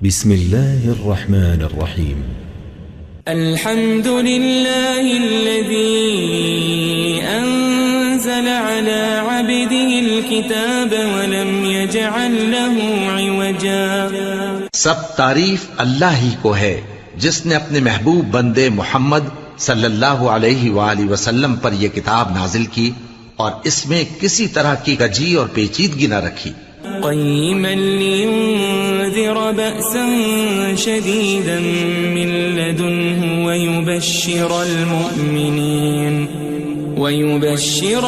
بسم الله الرحمن الرحيم. الحمد لله الذي أنزل على عبده الكتاب ولم يجعل له عوجا. سب تعریف اللہ ہی کو ہے جس نے اپنے محبوب بندے محمد صلی اللہ علیہ وآلہ وسلم پر یہ کتاب نازل کی اور اس میں کسی طرح کی کجی اور پیچیدگی نہ رکھی. قيما لينذر بأسا شديدا من لدنه ويبشر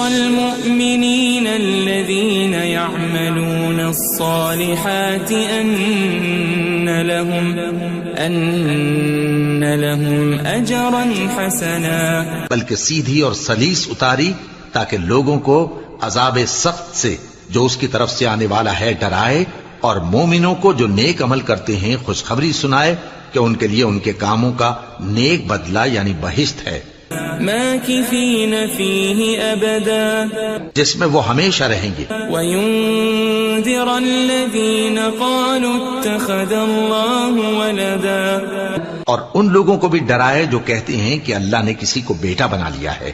المؤمنين الذين يعملون الصالحات أن لهم أجرا حسنا. بلکہ سیدھی اور سلیس اتاری تاکہ لوگوں کو عذاب سخت سے جو اس کی طرف سے آنے والا ہے ڈرائے، اور مومنوں کو جو نیک عمل کرتے ہیں خوشخبری سنائے کہ ان کے لیے ان کے کاموں کا نیک بدلہ یعنی بہشت ہے، ماکثین فیہ ابدا، جس میں وہ ہمیشہ رہیں گے. وینذر الذین قالوا اتخذ اللہ ولدا، اور ان لوگوں کو بھی ڈرائے جو کہتے ہیں کہ اللہ نے کسی کو بیٹا بنا لیا ہے.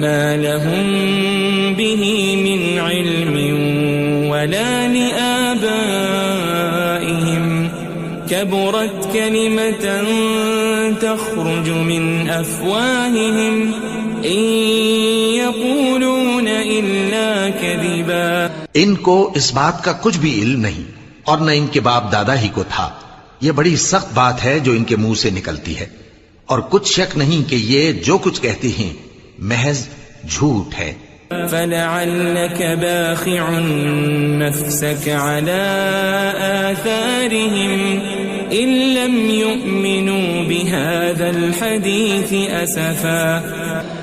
ما لهم به من علم ولا لآبائهم كبرت كلمة تخرج من أفواههم إن يقولون إلا كذبا. ان کو اس بات کا کچھ بھی علم نہیں اور نہ ان کے باپ دادا ہی کو تھا. یہ بڑی سخت بات ہے جو ان کے منہ سے نکلتی ہے، اور کچھ شک نہیں کہ یہ جو کچھ کہتے ہیں محض جھوٹ ہے. فلعلك باخع نفسك على آثارهم إن لم يؤمنوا بهذا الحديث أسفا.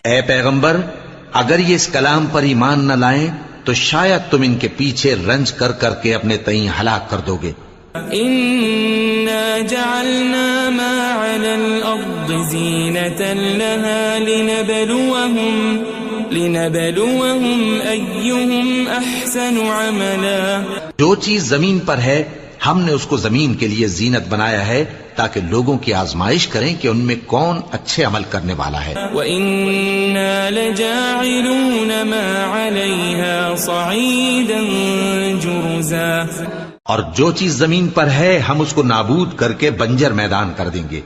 اے پیغمبر، اگر یہ اس کلام پر ایمان نہ لائیں تو شاید تم ان کے پیچھے رنج کر کر کے اپنے تئیں ہلاک کر دو گے. إنا جعلنا ما على الأرض زينة لها لنبلوهم أيهم أحسن عملا. جو چیز زمین پر ہے ہم نے اس کو زمین کے لیے زینت بنایا ہے تاکہ لوگوں کی آزمائش کریں کہ ان میں کون اچھے عمل کرنے والا ہے. وَإِنَّا لَجَاعِلُونَ مَا عَلَيْهَا صَعِيدًا جُرُزًا. اور جو چیز زمین پر ہے ہم اس کو نابود کر کے بنجر میدان کر دیں گے.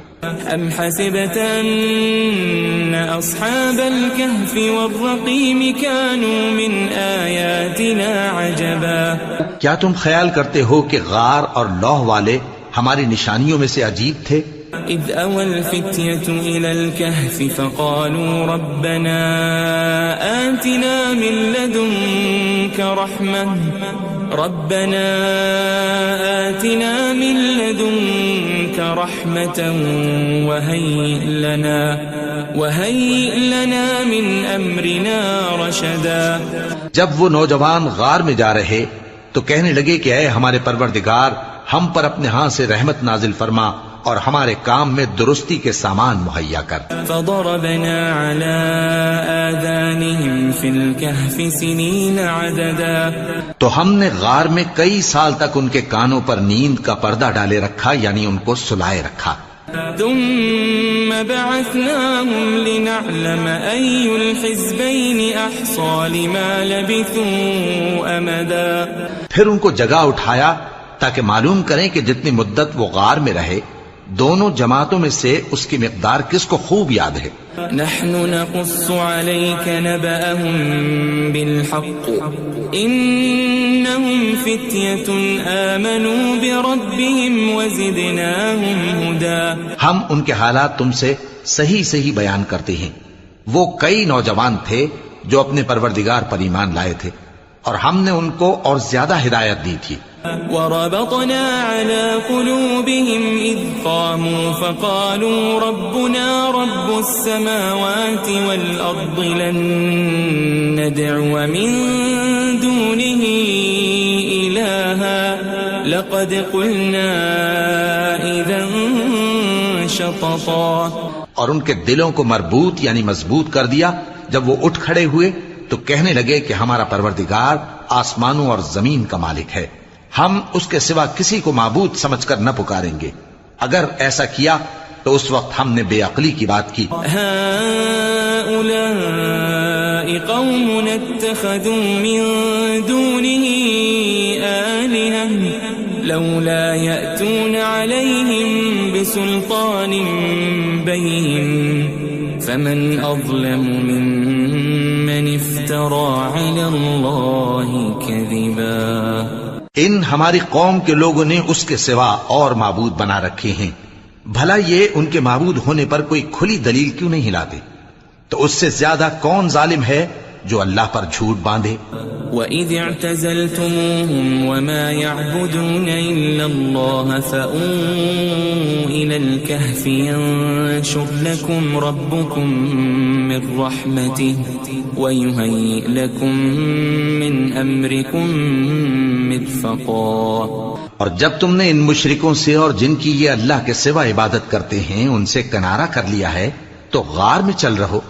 ام حسبت ان اصحاب الكهف والرقيم كانوا من آیاتنا عجبا. کیا تم خیال کرتے ہو کہ غار اور لوح والے ہماری نشانیوں میں سے عجیب تھے؟ اذ اوى الفتية الى الكهف فقالوا ربنا آتنا من لدنك رحمة وهيئ لنا من امرنا رشدا. جب وہ نوجوان غار میں جا رہے تو کہنے لگے کہ اے ہمارے پروردگار، ہم پر اپنے ہاں سے رحمت نازل فرما اور ہمارے کام میں درستی کے سامان مہیا کر. فضربنا على آذانهم في الكهف سنين عددا. تو ہم نے غار میں کئی سال تک ان کے کانوں پر نیند کا پردہ ڈالے رکھا، یعنی ان کو سلائے رکھا. ثم بعثناهم لنعلم أي الحزبين أحصى لما لبثوا أمدا. پھر ان کو جگہ اٹھایا تاکہ معلوم کریں کہ جتنی مدت وہ غار میں رہے دونوں جماعتوں میں سے اس کی مقدار کس کو خوب یاد ہے. نحن نقص عليك نبأهم بالحق إنهم فتية آمنوا بربهم وزدناهم هدى. ہم ان کے حالات تم سے صحیح بیان کرتے ہیں. وہ کئی نوجوان تھے جو اپنے پروردگار پر ایمان لائے تھے اور ہم نے ان کو اور زیادہ ہدایت دی تھی. وربطنا على قلوبهم إذ قاموا فقالوا ربنا رب السماوات والأرض لن ندعو من دونه إلها لقد قلنا إذا شططا. اور ان کے دلوں کو مربوط یعنی مضبوط کر دیا. جب وہ اٹھ کھڑے ہوئے تو کہنے لگے کہ ہمارا پروردگار آسمانوں اور زمین کا مالک ہے، ہم اس کے سوا کسی کو معبود سمجھ کر نہ پکاریں گے. اگر ایسا کیا تو اس وقت ہم نے بے عقلی کی بات کی. هؤلاء قوم اتخذوا من دونه آلهة لولا يأتون عليهم بسلطان بين فمن أظلم ممن افترى على الله كذبا. ان ہماری قوم کے لوگوں نے اس کے سوا اور معبود بنا رکھے ہیں. بھلا یہ ان کے معبود ہونے پر کوئی کھلی دلیل کیوں نہیں لاتے؟ تو اس سے زیادہ کون ظالم ہے جو اللہ پر جھوٹ باندھے؟ وَإِذِ اعْتَزَلْتُمُوهُمْ وَمَا يَعْبُدُونَ إِلَّا اللَّهَ فَأْوُوا إِلَى الْكَهْفِ يَنشُرْ لَكُمْ رَبُّكُمْ مِنْ رَحْمَتِهِ وَيُهَيِّئْ لَكُمْ مِنْ أَمْرِكُمْ مِرْفَقًا. اور جب تم نے ان مشرکوں سے اور جن کی یہ اللہ کے سوا عبادت کرتے ہیں ان سے کنارہ کر لیا ہے تو غار میں چل رہو.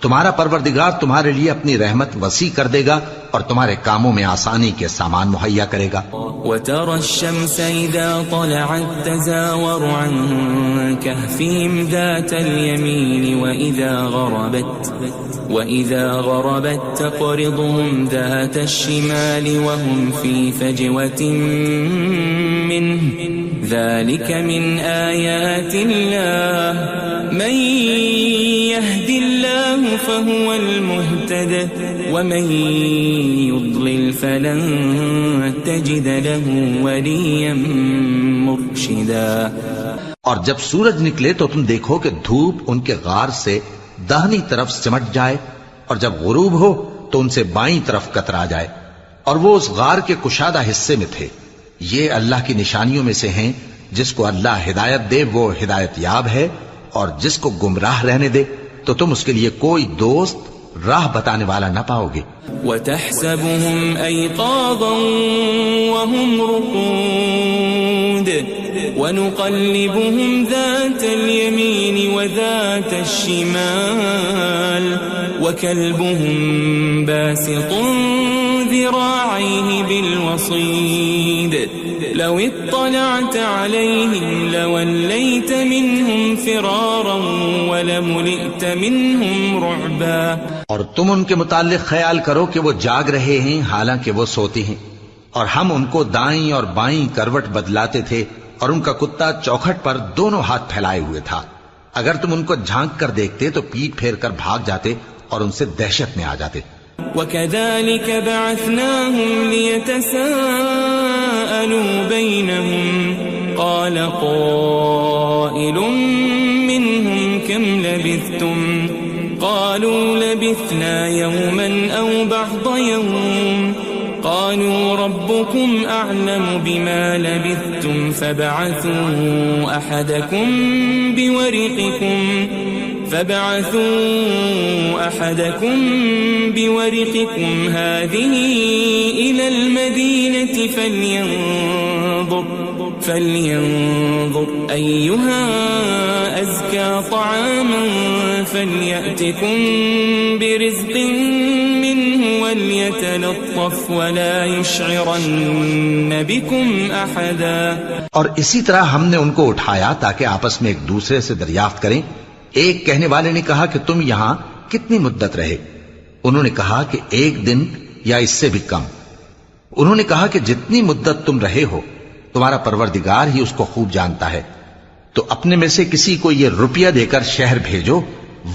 تمہارا پروردگار تمہارے لیے اپنی رحمت وسیع کر دے گا اور تمہارے کاموں میں آسانی کے سامان مہیا کرے گا. وَتَرَى الشَّمْسَ إِذَا طَلَعَتْ تَزَاوَرُ عَنْ كَهْفِهِمْ ذَاتَ الْيَمِينِ وَإِذَا غَرَبَتْ تَقْرِضُهُمْ ذَاتَ الشِّمَالِ وَهُمْ فِي فَجْوَةٍ مِّنْهُ ذَلِكَ مِنْ آيَاتِ اللَّهِ مَنْ يَهْدِ اللَّهُ فَهُوَ الْمُهْتَدِ وَمَنْ يُضْلِلْ فَلَنْ تَجِدَ لَهُ وَلِيًّا مُرْشِدًا. اور جب سورج نکلے تو تم دیکھو کہ دھوپ ان کے غار سے داہنی طرف سمٹ جائے اور جب غروب ہو تو ان سے بائیں طرف کترا جائے اور وہ اس غار کے کشادہ حصے میں تھے. یہ اللہ کی نشانیوں میں سے ہیں. جس کو اللہ ہدایت دے وہ ہدایت یاب ہے اور جس کو گمراہ رہنے دے تو تم اس کے لیے کوئی دوست راہ بتانے والا نہ پاؤ گے. وَتَحْسَبُهُمْ أَيْقَاظًا وَهُمْ رُقُودٌ وَنُقَلِّبُهُمْ ذَاتَ الْيَمِينِ وَذَاتَ الشِّمَالِ وَكَلْبُهُمْ بَاسِطٌ ذِرَاعَيْهِ بِالْوَصِيدِ لَوِ اطَّلَعْتَ عَلَيْهِمْ لَوَلَّيْتَ مِنْهُمْ فِرَارًا وَلَمُلِئْتَ مِنْهُمْ رُعْبًا. اور تم ان کے متعلق خیال کرو کہ وہ جاگ رہے ہیں حالانکہ وہ سوتے ہیں اور ہم ان کو دائیں اور بائیں کروٹ بدلاتے تھے اور ان کا کتا چوکھٹ پر دونوں ہاتھ پھیلائے ہوئے تھا. اگر تم ان کو جھانک کر دیکھتے تو پیٹ پھیر کر بھاگ جاتے اور ان سے دہشت میں آ جاتے. وَكَذَلِكَ بَعَثْنَاهُمْ لِيَتَسَاءَلُوا بَيْنَهُمْ قَالَ قَائِلٌ مِّنْهُمْ كَمْ لَبِثْتُمْ قَالُوا لَبِثْنَا يَوْمًا أَوْ بَعْضَ يَوْمٍ قَالُوا رَبُّكُمْ أَعْلَمُ بِمَا لَبِثْتُمْ فَابْعَثُوا أَحَدَكُمْ بِوَرِقِكُمْ هَذِهِ إِلَى الْمَدِينَةِ فَلْيَنظُرْ أَيُّهَا أَزْكَى طَعَامًا فَلْيَأْتِكُمْ بِرِزْقٍ مِّنْهُ وَلْيَتَلَطَّفْ وَلَا يُشْعِرَنَّ بِكُمْ أَحَدًا. اور اسی طرح ہم نے ان کو اٹھایا تاکہ آپس میں ایک دوسرے سے دریافت کریں. ایک کہنے والے نے کہا کہ تم یہاں کتنی مدت رہے؟ انہوں نے کہا کہ 1 دن یا اس سے بھی کم. انہوں نے کہا کہ جتنی مدت تم رہے ہو تمہارا پروردگار ہی اس کو خوب جانتا ہے. تو اپنے میں سے کسی کو یہ روپیہ دے کر شہر بھیجو،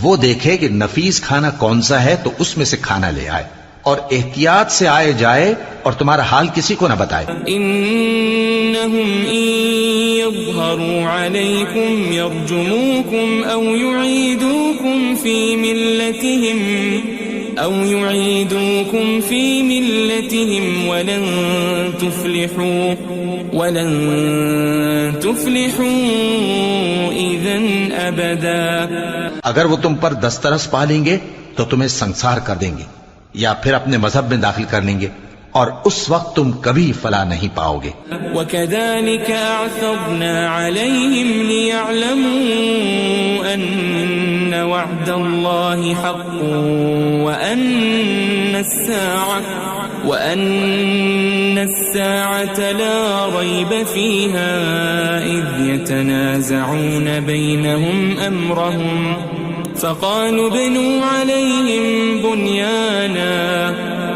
وہ دیکھے کہ نفیس کھانا کون سا ہے تو اس میں سے کھانا لے آئے اور احتیاط سے آئے جائے اور تمہارا حال کسی کو نہ بتائے. انہم ان یظہروا علیکم یرجموکم او یعیدوکم فی ملتہم ولن تفلحوا اذن ابدا. اگر وہ تم پر دسترس پا لیں گے تو تمہیں سنسار کر دیں گے یا پھر اپنے مذہب میں داخل کر لیں گے اور اس وقت تم کبھی فلاح نہیں پاؤ گے. وَكَذَلِكَ أَعْثَرْنَا عَلَيْهِمْ لِيَعْلَمُوا أَنَّ وَعْدَ اللَّهِ حَقٌّ وَأَنَّ وأن الساعة لا ريب فيها إذ يتنازعون بينهم أمرهم فقالوا ابنوا عليهم بنيانا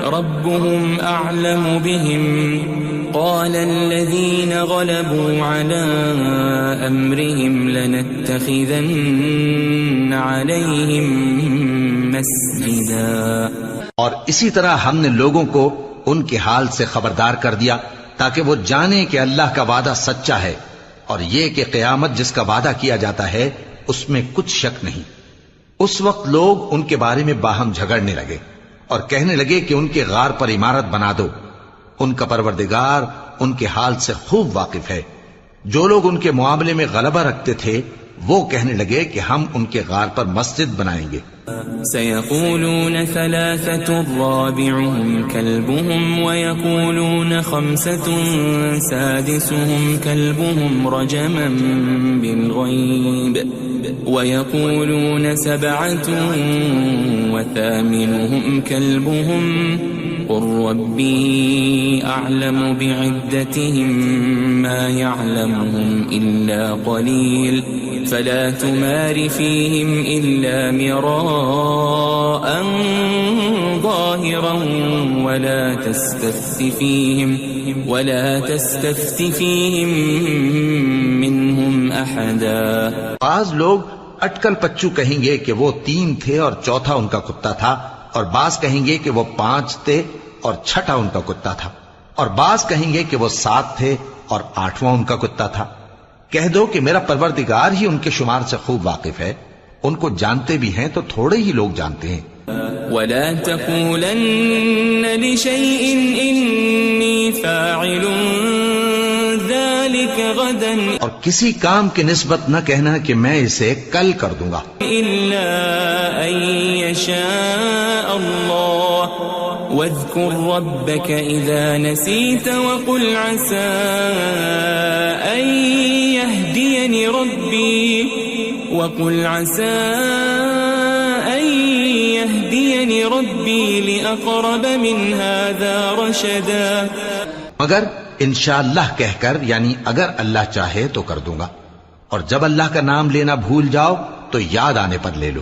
ربهم أعلم بهم قال الذين غلبوا على أمرهم لنتخذن عليهم مسجدا. اور اسی طرح ہم نے لوگوں کو ان کے حال سے خبردار کر دیا تاکہ وہ جانیں کہ اللہ کا وعدہ سچا ہے اور یہ کہ قیامت جس کا وعدہ کیا جاتا ہے اس میں کچھ شک نہیں. اس وقت لوگ ان کے بارے میں باہم جھگڑنے لگے اور کہنے لگے کہ ان کے غار پر عمارت بنا دو. ان کا پروردگار ان کے حال سے خوب واقف ہے. جو لوگ ان کے معاملے میں غلبہ رکھتے تھے وہ کہنے لگے کہ ہم ان کے غار پر مسجد بنائیں گے. سيقولون ثلاثة رابعهم كلبهم ويقولون خمسة سادسهم كلبهم رجما بالغيب ويقولون سبعة وثامنهم كلبهم قل ربي أعلم بعدتهم ما يعلمهم إلا قليل فلا تمار فيهم إلا مراء ظاهرا ولا تستفت فيهم منهم أحدا. بعض لوگ اٹکل پچو کہیں گے کہ وہ 3 تھے اور چوتھا ان کا کتا تھا، اور بعض کہیں گے کہ وہ 5 تھے اور چھٹا ان کا کتا تھا، اور بعض کہیں گے کہ وہ 7 تھے اور 8واں ان کا کتا تھا. کہہ دو کہ میرا پروردگار ہی ان کے شمار سے خوب واقف ہے، ان کو جانتے بھی ہیں تو تھوڑے ہی لوگ جانتے ہیں. ولا تقولن لشيء إني فاعل ذلك غدا اور کسی کام کی نسبت نہ کہنا کہ میں اسے کل کر دوں گا إلا أن يشاء الله واذكر ربك إذا نسيت وقل عسى أن يهديني ربي لأقرب من هذا رشدا. مگر انشاءاللہ کہہ کر، یعنی اگر اللہ چاہے تو کر دوں گا، اور جب اللہ کا نام لینا بھول جاؤ تو یاد آنے پر لے لو،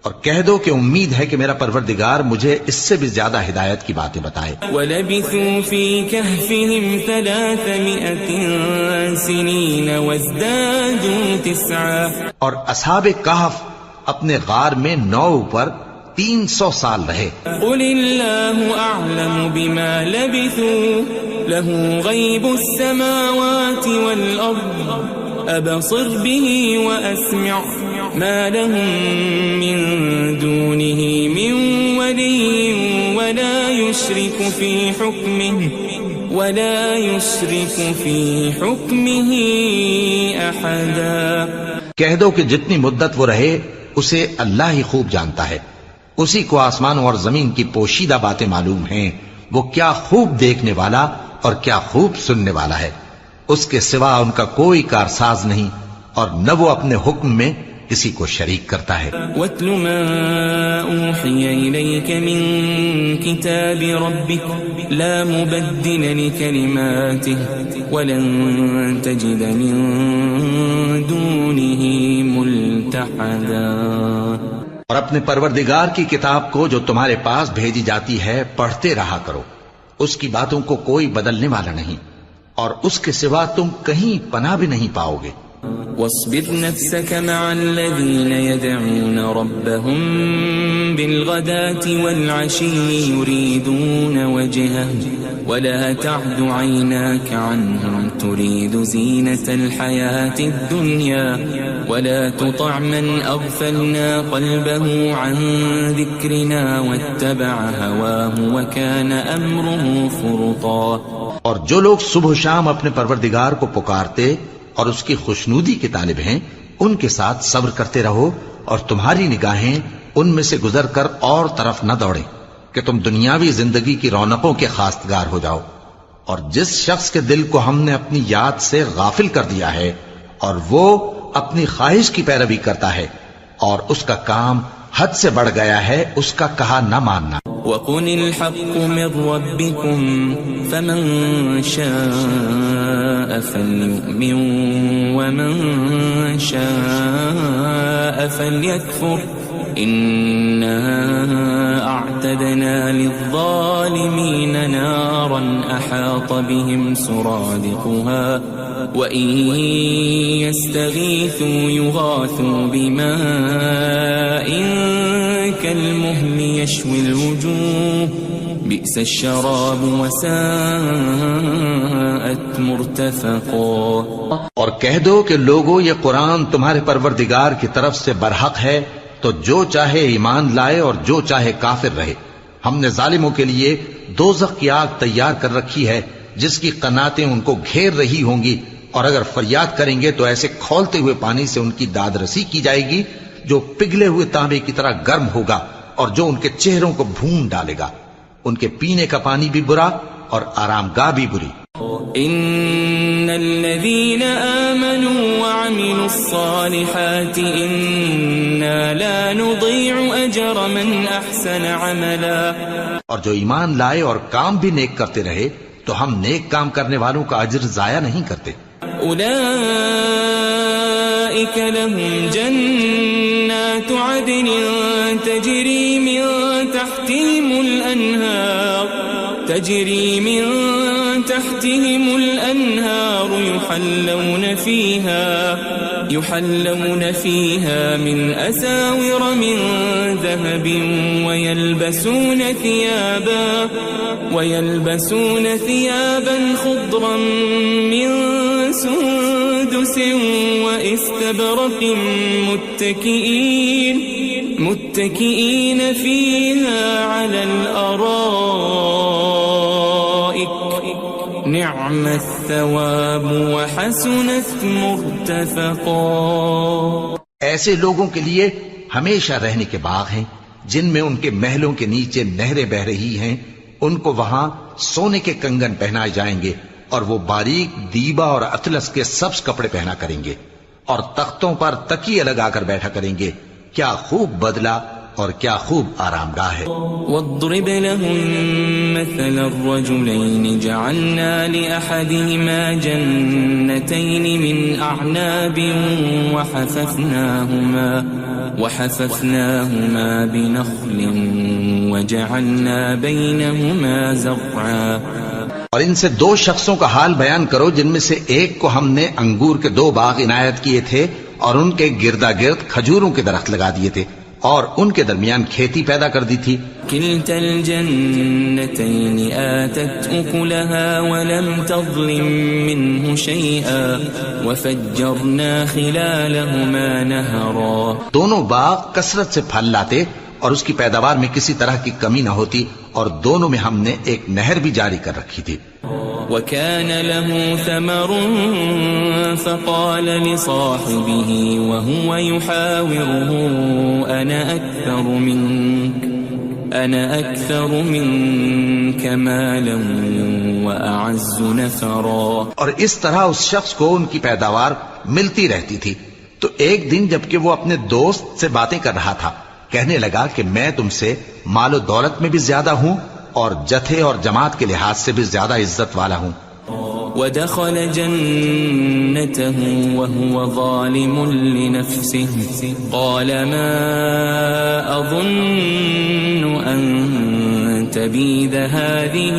اور کہہ دو کہ امید ہے کہ میرا پروردگار مجھے اس سے بھی زیادہ ہدایت کی باتیں بتائے. وَلَبِثُوا فِي كَهْفِهِمْ 300 سِنِينَ وَازْدَادُوا 9. اور اصحاب کہف اپنے غار میں 9 پر 300 سال رہے. قُلِ اللَّهُ أَعْلَمُ بِمَا لَبِثُوا لَهُ غَيْبُ السَّمَاوَاتِ وَالْأَرْضِ أَبْصِرْ بِهِ وَأَسْمِعْ مَا لَهُم مِّن دُونِهِ مِن وَلِيٍّ وَلَا يُشْرِكُ فِي حُكْمِهِ أَحَدًا. کہہ دو کہ جتنی مدت وہ رہے اسے اللہ ہی خوب جانتا ہے، اسی کو آسمانوں اور زمین کی پوشیدہ باتیں معلوم ہیں، وہ کیا خوب دیکھنے والا اور کیا خوب سننے والا ہے. اس کے سوا ان کا کوئی کارساز نہیں، اور نہ وہ اپنے حکم میں کسی کو شریک کرتا ہے. وَاتْلُ مَا أُوحِيَ إِلَيْكَ مِن كِتَابِ رَبِّكَ لَا مُبَدِّلَ لِكَلِمَاتِهِ وَلَن تَجِدَ مِن دُونِهِ مُلْتَحَدًا. اور اپنے پروردگار کی کتاب کو جو تمہارے پاس بھیجی جاتی ہے پڑھتے رہا کرو، اس کی باتوں کو کوئی بدلنے والا نہیں، اور اس کے سوا تم کہیں پناہ بھی نہیں پاؤ گے. واصبر نفسك مع الذين يدعون ربهم بالغداة والعشي يريدون وجهه ولا تعد عيناك عنهم تريد زينة الحياة الدنيا ولا تطع من أغفلنا قلبه عن ذكرنا واتبع هواه وكان أمره فرطا. اور جو لوگ صبح و شام اپنے پروردگار کو پکارتے اور اس کی خوشنودی کے طالب ہیں ان کے ساتھ صبر کرتے رہو، اور تمہاری نگاہیں ان میں سے گزر کر اور طرف نہ دوڑیں کہ تم دنیاوی زندگی کی رونقوں کے خواستگار ہو جاؤ. اور جس شخص کے دل کو ہم نے اپنی یاد سے غافل کر دیا ہے اور وہ اپنی خواہش کی پیروی کرتا ہے اور اس کا کام حد سے بڑھ گیا ہے اس کا کہا نہ ماننا۔ وَقُلِ الْحَقُّ مِنْ رَبِّكُمْ فَمَنْ شَاءَ فَلْيُؤْمِنْ وَمَنْ شَاءَ فَلْيَكْفُرْ إِنَّا أَعْتَدْنَا لِلظَّالِمِينَ نَارًا أَحَاطَ بِهِمْ سُرَادِقُهَا وَإِنْ يَسْتَغِيثُوا يُغَاثُوا بِمَاءٍ كَالْمُهْلِ يَشْوِي الْوُجُوهَ بِئْسَ الشَّرَابُ وَسَاءَتْ مُرْتَفَقًا۔ اور کہہ دو کہ لوگو یہ قرآن تمہارے پروردگار کی طرف سے برحق ہے، تو جو چاہے ایمان لائے اور جو چاہے کافر رہے۔ ہم نے ظالموں کے لیے دوزخ کی آگ تیار کر رکھی ہے جس کی قناتیں ان کو گھیر رہی ہوں گی، اور اگر فریاد کریں گے تو ایسے کھولتے ہوئے پانی سے ان کی داد رسی کی جائے گی جو پگھلے ہوئے تانبے کی طرح گرم ہوگا اور جو ان کے چہروں کو بھون ڈالے گا۔ ان کے پینے کا پانی بھی برا اور آرام گاہ بھی بری۔ ان الذين آمنوا وعملوا الصالحات انا لا نضيع اجر من احسن عملا۔ اور جو ایمان لائے اور کام بھی نیک کرتے رہے تو ہم نیک کام کرنے والوں کا اجر ضائع نہیں کرتے۔ اولئك لهم جنات عدن تجري من تحتهم الأنهار يحلون فيها من أساور من ذهب ويلبسون ثيابا خضرا من سندس واستبرق متكئين فيها على الأرائك نعم الثواب وحسنت مرتفقا۔ ایسے لوگوں کے لیے ہمیشہ رہنے کے باغ ہیں جن میں ان کے محلوں کے نیچے نہریں بہ رہی ہیں، ان کو وہاں سونے کے کنگن پہنائے جائیں گے اور وہ باریک دیبا اور اطلس کے سبز کپڑے پہنا کریں گے، اور تختوں پر تکیے لگا کر بیٹھا کریں گے۔ کیا خوب بدلہ اور کیا خوب آرام گاہ ہے۔ واضرب لهم مثل الرجلين جعلنا لأحدهما جنتين من أعناب وحففناهما بنخل وجعلنا بينهما زرعا۔ اور ان سے دو شخصوں کا حال بیان کرو جن میں سے ایک کو ہم نے انگور کے 2 باغ عنایت کیے تھے اور ان کے گردا گرد کھجوروں کے درخت لگا دیے تھے اور ان کے درمیان کھیتی پیدا کر دی تھی۔ كلتا الجنتين آتت أكلها ولم تظلم منه شيئا وفجرنا خلالهما نهرا۔ دونوں باغ کثرت سے پھل لاتے اور اس کی پیداوار میں کسی طرح کی کمی نہ ہوتی، اور دونوں میں ہم نے ایک نہر بھی جاری کر رکھی تھی۔ وكان له ثمر فقال لصاحبه وهو يحاوره أنا أكثر منك مالا وأعز نفرا۔ اور اس طرح اس شخص کو ان کی پیداوار ملتی رہتی تھی، تو ایک دن جبکہ وہ اپنے دوست سے باتیں کر رہا تھا کہنے لگا کہ میں تم سے مال و دولت میں بھی زیادہ ہوں اور جتھے اور جماعت کے لحاظ سے بھی زیادہ عزت والا ہوں۔ ودخل جنته وهو ظالم لنفسه قال ما أظن أن تبيد هذه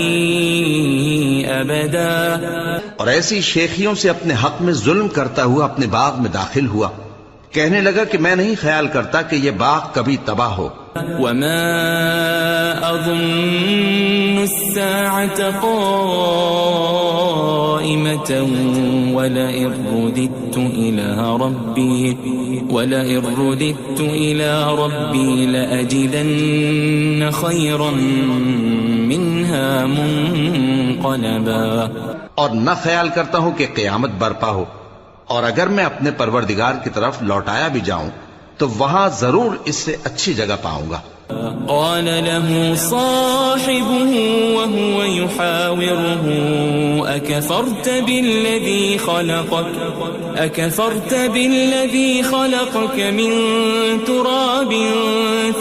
أبدا۔ اور ایسی شیخیوں سے اپنے حق میں ظلم کرتا ہوا اپنے باغ میں داخل ہوا، کہنے لگا کہ میں نہیں خیال کرتا کہ یہ باغ کبھی تباہ ہو۔ وما أظن الساعة قائمة ولئن رددت إلى ربي لأجدن خيرا منها منقلبا۔ اور نہ خیال کرتا ہوں کہ قیامت برپا ہو، اور اگر میں اپنے پروردگار کی طرف لوٹایا بھی جاؤں تو وہاں ضرور اس سے اچھی جگہ پاؤں گا۔ قال له صاحبه وهو يحاوره أكفرت بالذي خلقك من تراب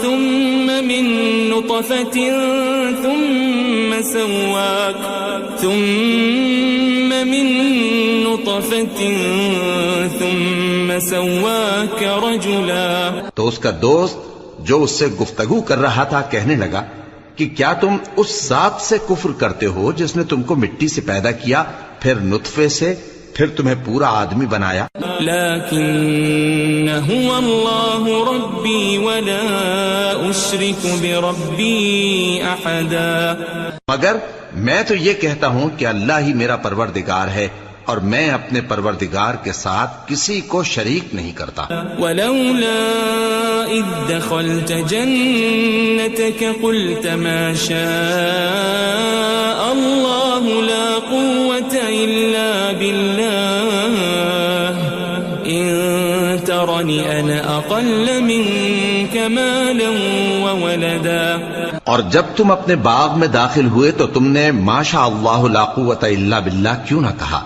ثم من نطفة ثم سواك رجلا۔ تو اس کا دوست جو اس سے گفتگو کر رہا تھا کہنے لگا کہ کیا تم اس ذات سے کفر کرتے ہو جس نے تم کو مٹی سے پیدا کیا، پھر نطفے سے، پھر تمہیں پورا آدمی بنایا؟ لیکن هو اللہ ربی ولا اشرک بربی احدا، مگر میں تو یہ کہتا ہوں کہ اللہ ہی میرا پروردگار ہے اور میں اپنے پروردگار کے ساتھ کسی کو شریک نہیں کرتا۔ ولولا اذ دخلت جنتك قلت ما شاء الله لا قوة الا بالله ان ترني انا اقل منك مالا وولدا۔ اور جب تم اپنے باغ میں داخل ہوئے تو تم نے ما شاء اللہ لا قوت الا باللہ کیوں نہ کہا؟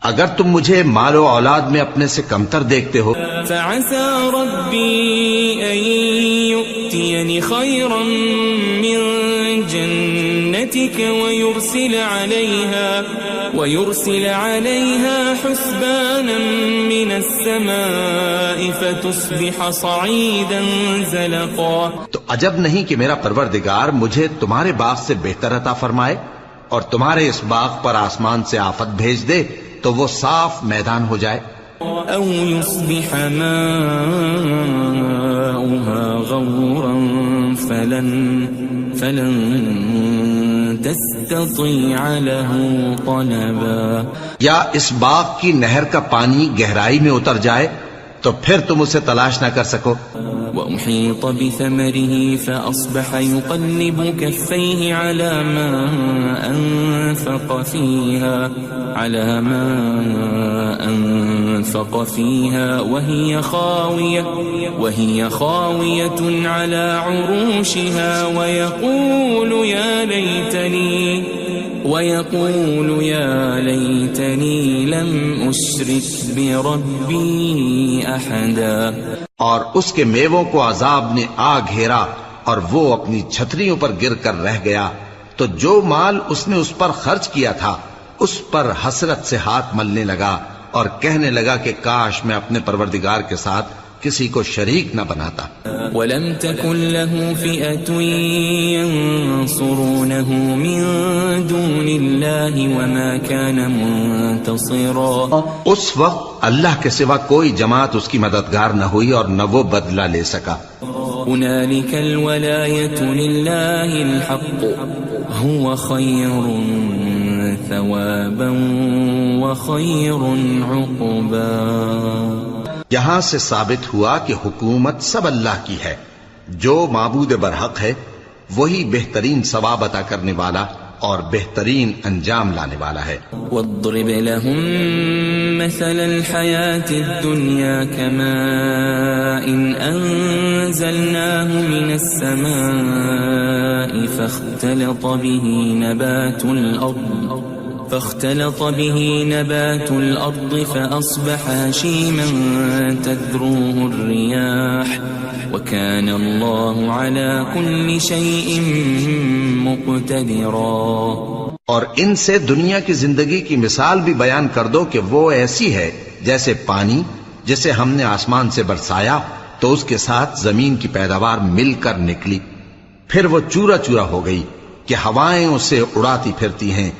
اگر تم مجھے مال و اولاد میں اپنے سے کمتر دیکھتے ہو۔ فعسى ربي أن يؤتيني خيرا من جنتك ويرسل عليها حسبانا من السماء فتصبح صعيدا زلقا۔ تو عجب نہیں کہ میرا پروردگار مجھے تمہارے باغ سے بہتر عطا فرمائے اور تمہارے اس باغ پر آسمان سے آفت بھیج دے تو وہ صاف میدان ہو جائے۔ او يصبح ماؤها غورا فلن تستطيع له طلبا، یا اس باغ کی نہر کا پانی گہرائی میں اتر جائے تو پھر تم اسے تلاش نہ کر سکو۔ وأحيط بثمره فأصبح يقلب كفيه على ما أنفق فيها وهي خاوية على عروشها ويقول يا ليتني لم أشرك بربي أحدا۔ اور اس کے میووں کو عذاب نے آ گھیرا اور وہ اپنی چھتریوں پر گر کر رہ گیا، تو جو مال اس نے اس پر خرچ کیا تھا اس پر حسرت سے ہاتھ ملنے لگا اور کہنے لگا کہ کاش میں اپنے پروردگار کے ساتھ کسی کو شریک نہ بناتا۔ وَلَمْ تَكُنْ لَهُ فِئَةٌ يَنْصُرُونَهُ مِنْ دُونِ اللَّهِ وَمَا كَانَ مُنْتَصِرًا۔ اس وقت اللہ کے سوا کوئی جماعت اس کی مددگار نہ ہوئی اور نہ وہ بدلہ لے سکا۔ هُنَالِكَ الْوَلَایَةُ لِلَّهِ الْحَقُّ هُوَ خَيْرٌ ثَوَابًا وَخَيْرٌ عُقْبًا۔ یہاں سے ثابت ہوا کہ حکومت سب اللہ کی ہے، جو معبود برحق ہے وہی بہترین ثواب عطا کرنے والا اور بہترین انجام لانے والا ہے۔ وَاضْرِبْ لَهُم مَّثَلَ الْحَيَاةِ الدُّنْيَا كَمَاءٍ أَنزَلْنَاهُ مِنَ السَّمَاءِ فاختلط به نبات الأرض فأصبح هشيما تذروه الرياح وكان الله على كل شيء مقتدرا۔ اور ان سے دنیا کی زندگی کی مثال بھی بیان کر دو کہ وہ ایسی ہے جیسے پانی جسے ہم نے آسمان سے برسایا تو اس کے ساتھ زمین کی پیداوار مل کر نکلی، پھر وہ چورا چورا ہو گئی کہ ہوائیں اسے اڑاتی پھرتی ہیں،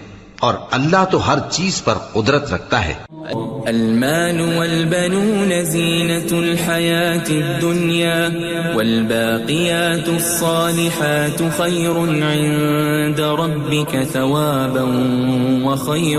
اور اللہ تو ہر چیز پر قدرت رکھتا ہے۔ المال والبنون زینة الحیاة الدنیا والباقیات الصالحات خیر عند ربک ثوابا وخیر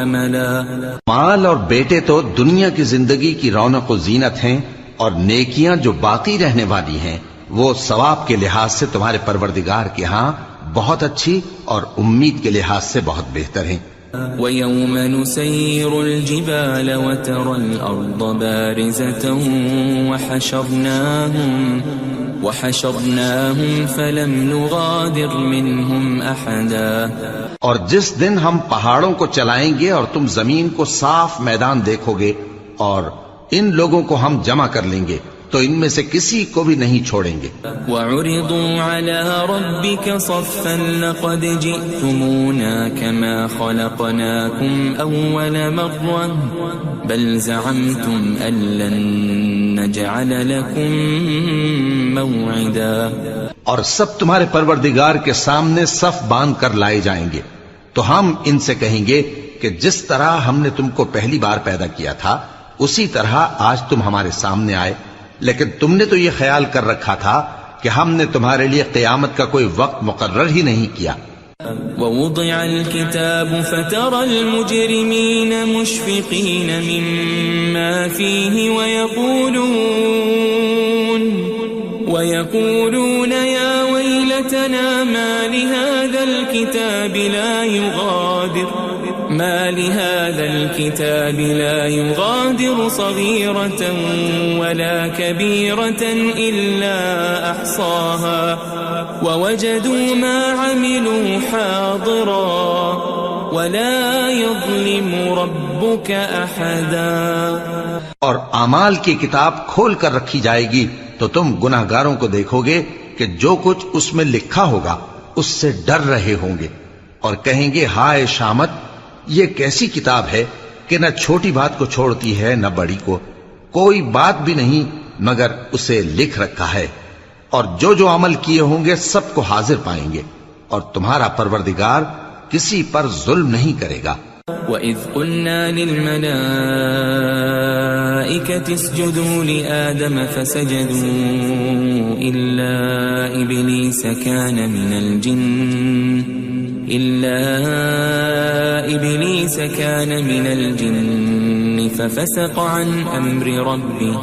املا۔ مال اور بیٹے تو دنیا کی زندگی کی رونق و زینت ہیں، اور نیکیاں جو باقی رہنے والی ہیں وہ ثواب کے لحاظ سے تمہارے پروردگار کے ہاں بہت اچھی اور امید کے لحاظ سے بہت بہتر ہیں۔ وَيَوْمَ نُسَيِّرُ الْجِبَالَ وَتَرَى الْأَرْضَ بَارِزَةً وَحَشَرْنَاهُمْ فَلَمْ نُغَادِرْ مِنْهُمْ أَحَدًا. اور جس دن ہم پہاڑوں کو چلائیں گے اور تم زمین کو صاف میدان دیکھو گے اور ان لوگوں کو ہم جمع کر لیں گے تو ان میں سے کسی کو بھی نہیں چھوڑیں گے. وَعُرِضُوا عَلَى رَبِّكَ صَفًّا لَقَدْ جِئْتُمُونَا كَمَا خَلَقْنَاكُمْ أَوَّلَ مَرَّةٍ بَلْ زَعَمْتُمْ أَن لَّن نَّجْعَلَ لَكُم مَّوْعِدًا. اور سب تمہارے پروردگار کے سامنے صف باندھ کر لائے جائیں گے تو ہم ان سے کہیں گے کہ جس طرح ہم نے تم کو پہلی بار پیدا کیا تھا اسی طرح آج تم ہمارے سامنے آئے، لیکن تم نے تو یہ خیال کر رکھا تھا کہ ہم نے تمہارے لیے قیامت کا کوئی وقت مقرر ہی نہیں کیا. وَوُضِعَ الْكِتَابُ فَتَرَى الْمُجْرِمِينَ مُشْفِقِينَ مِمَّا فِيهِ وَيَقُولُونَ يَا وَيْلَتَنَا مَا لِهَذَا الْكِتَابِ لَا يُغَادِرُ صَغِيرَةً وَلَا كَبِيرَةً إِلَّا أَحْصَاهَا وَوَجَدُوا مَا عَمِلُوا حَاضِرًا وَلَا يَظْلِمُ رَبُّكَ أَحَدًا. اور اعمال کی کتاب کھول کر رکھی جائے گی تو تم گناہ گاروں کو دیکھو گے کہ جو کچھ اس میں لکھا ہوگا اس سے ڈر رہے ہوں گے اور کہیں گے ہائے شامت، یہ کیسی کتاب ہے کہ نہ چھوٹی بات کو چھوڑتی ہے نہ بڑی کو، کوئی بات بھی نہیں مگر اسے لکھ رکھا ہے، اور جو جو عمل کیے ہوں گے سب کو حاضر پائیں گے، اور تمہارا پروردگار کسی پر ظلم نہیں کرے گا. وَإِذْ قُلْنَا لِلْمَلَائِكَةِ اسْجُدُوا لِآدَمَ فَسَجَدُوا إِلَّا إِبْلِيسَ كَانَ مِنَ الْجِنِّ فَفَسَقَ عَنْ أَمْرِ رَبِّهِ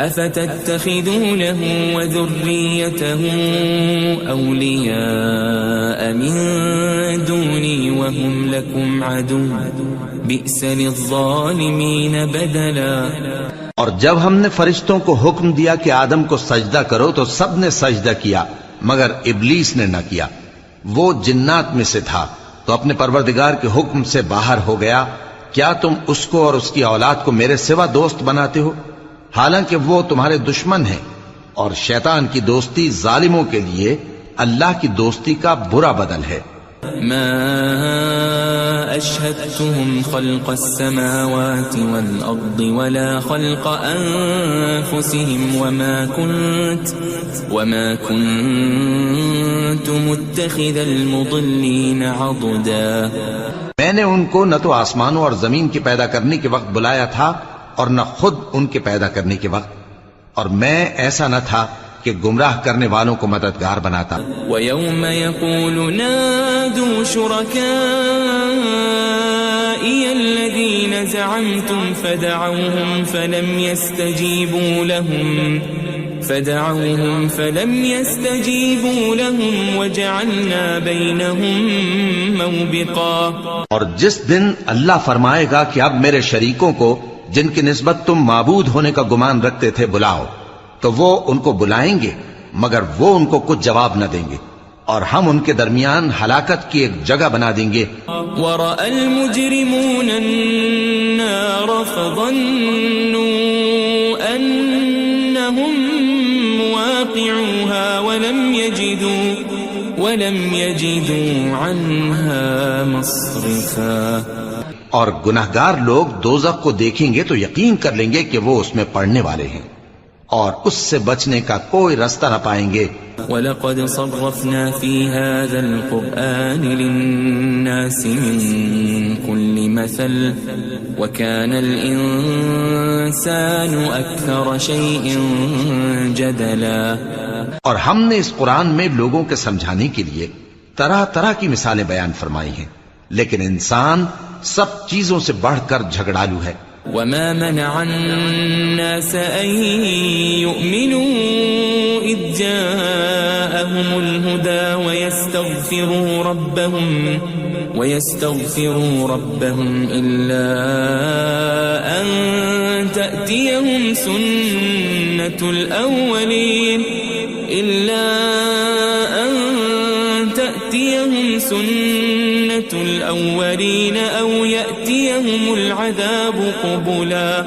أَفَتَتَّخِذُونَهُ وَذُرِّيَّتَهُ أَوْلِيَاءَ مِن دُونِي وَهُمْ لَكُمْ عَدُوٌّ بِئْسَ لِلظَّالِمِينَ بَدَلًا. اور جب ہم نے فرشتوں کو حکم دیا کہ آدم کو سجدہ کرو تو سب نے سجدہ کیا مگر ابلیس نے نہ کیا، وہ جنات میں سے تھا تو اپنے پروردگار کے حکم سے باہر ہو گیا. کیا تم اس کو اور اس کی اولاد کو میرے سوا دوست بناتے ہو حالانکہ وہ تمہارے دشمن ہیں، اور شیطان کی دوستی ظالموں کے لیے اللہ کی دوستی کا برا بدل ہے. ما أشهدتهم خلق السماوات والأرض ولا خلق أنفسهم وما كنت متخذ المضلين عضدا. میں نے ان کو نہ تو آسمانوں اور زمین کے پیدا کرنے کے وقت بلایا تھا اور نہ خود ان کے پیدا کرنے کے وقت، اور میں ایسا نہ تھا کہ گمراہ کرنے والوں کو مددگار بناتا. وَيَوْمَ يَقُولُ نَادُوا شُرَكَائِيَ الَّذِينَ زَعَمْتُمْ فَدَعَوْهُمْ فَلَمْ يَسْتَجِيبُوا لَهُمْ وَجَعَلْنَا بَيْنَهُمْ مَوْبِقًا. اور جس دن اللہ فرمائے گا کہ اب میرے شریکوں کو جن کی نسبت تم معبود ہونے کا گمان رکھتے تھے بلاؤ، تو وہ ان کو بلائیں گے مگر وہ ان کو کچھ جواب نہ دیں گے، اور ہم ان کے درمیان ہلاکت کی ایک جگہ بنا دیں گے. وَرَأَى الْمُجْرِمُونَ النَّارَ فَظَنُّوا أَنَّهُمْ مُوَاقِعُوهَا وَلَمْ يَجِدُوا عَنْهَا مَصْرِفًا. اور گناہگار لوگ دوزخ کو دیکھیں گے تو یقین کر لیں گے کہ وہ اس میں پڑنے والے ہیں اور اس سے بچنے کا کوئی راستہ نہ پائیں گے. وَلَقَدْ صَرَّفْنَا فِي هَذَا الْقُرْآنِ لِلنَّاسِ مِنْ كُلِّ مَثَلٍ وَكَانَ الْإِنسَانُ أَكْثَرَ شَيْءٍ جَدَلًا. اور ہم نے اس قرآن میں لوگوں کے سمجھانے کے لیے طرح طرح کی مثالیں بیان فرمائی ہیں، لیکن انسان سب چیزوں سے بڑھ کر جھگڑالو ہے. وَمَا مَنَعَ النَّاسَ أَن يُؤْمِنُوا إِذْ جَاءَهُمُ الْهُدَى ويستغفروا ربهم إلا أن تأتيهم سنة الأولين أو يأتيهم العذاب قبلا.